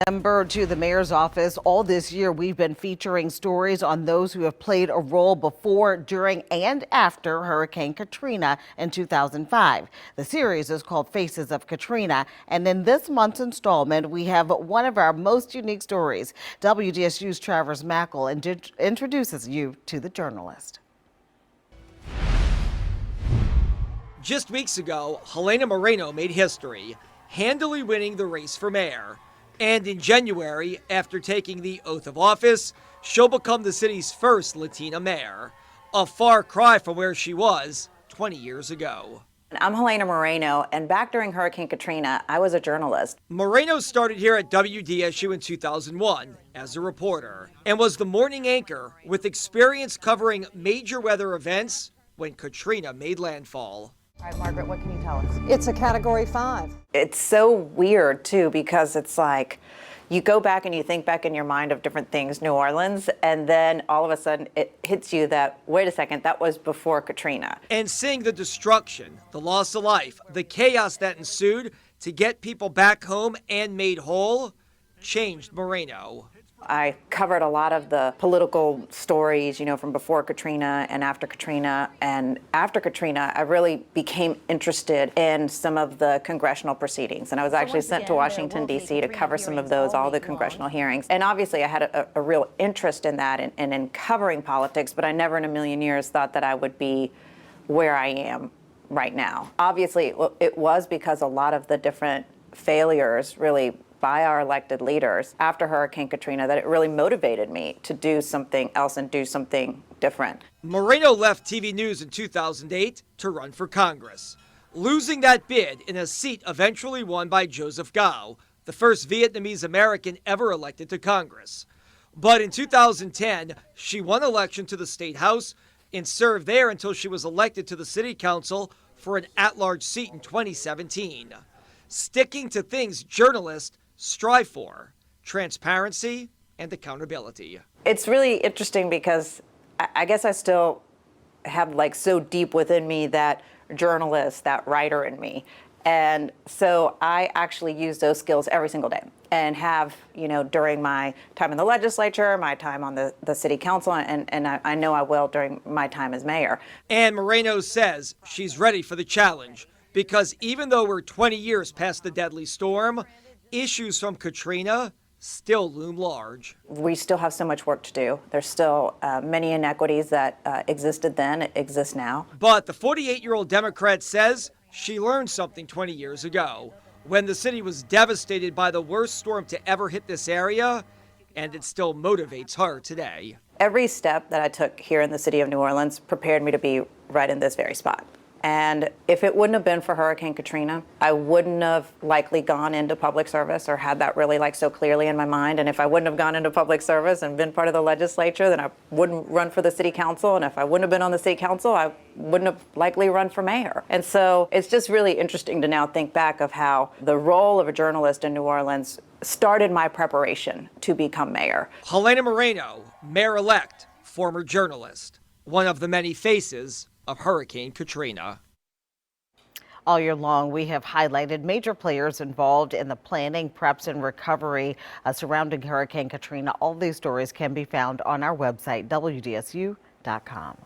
Member to the mayor's office. All this year, we've been featuring stories on those who have played a role before, during, and after Hurricane Katrina in 2005. The series is called Faces of Katrina, and in this month's installment, we have one of our most unique stories. WDSU's Travers Mackle introduces you to the journalist. Just weeks ago, Helena Moreno made history, handily winning the race for mayor. And in January, after taking the oath of office, she'll become the city's first Latina mayor, a far cry from where she was 20 years ago. I'm Helena Moreno, and back during Hurricane Katrina, I was a journalist. Moreno started here at WDSU in 2001 as a reporter and was the morning anchor with experience covering major weather events when Katrina made landfall. All right, Margaret, what can you tell us? It's a Category 5. It's so weird, too, because it's like you go back and you think back in your mind of different things, New Orleans, and then all of a sudden it hits you that, wait a second, that was before Katrina. And seeing the destruction, the loss of life, the chaos that ensued to get people back home and made whole changed Moreno. I covered a lot of the political stories, from before Katrina and after Katrina. And after Katrina, I really became interested in some of the congressional proceedings. And I was actually sent to Washington, D.C. to cover some of those, all the congressional hearings. And obviously, I had a real interest in that and in covering politics, but I never in a million years thought that I would be where I am right now. Obviously, it was because a lot of the different failures really by our elected leaders after Hurricane Katrina that it really motivated me to do something else and do something different. Moreno left TV News in 2008 to run for Congress, losing that bid in a seat eventually won by Joseph Gao, the first Vietnamese American ever elected to Congress. But in 2010, she won election to the state house and served there until she was elected to the city council for an at-large seat in 2017. Sticking to things journalists strive for: transparency and accountability. It's really interesting because I guess I still have so deep within me that journalist, that writer in me. And so I actually use those skills every single day and have, during my time in the legislature, my time on the city council, and I know I will during my time as mayor. And Moreno says she's ready for the challenge because even though we're 20 years past the deadly storm, issues from Katrina still loom large. We still have so much work to do. There's still many inequities that existed then, exist now. But the 48-year-old Democrat says she learned something 20 years ago when the city was devastated by the worst storm to ever hit this area, and it still motivates her today. Every step that I took here in the city of New Orleans prepared me to be right in this very spot. And if it wouldn't have been for Hurricane Katrina, I wouldn't have likely gone into public service or had that really so clearly in my mind. And if I wouldn't have gone into public service and been part of the legislature, then I wouldn't run for the city council. And if I wouldn't have been on the city council, I wouldn't have likely run for mayor. And so it's just really interesting to now think back of how the role of a journalist in New Orleans started my preparation to become mayor. Helena Moreno, mayor-elect, former journalist, one of the many faces of Hurricane Katrina. All year long, we have highlighted major players involved in the planning, preps, and recovery surrounding Hurricane Katrina. All these stories can be found on our website, WDSU.com.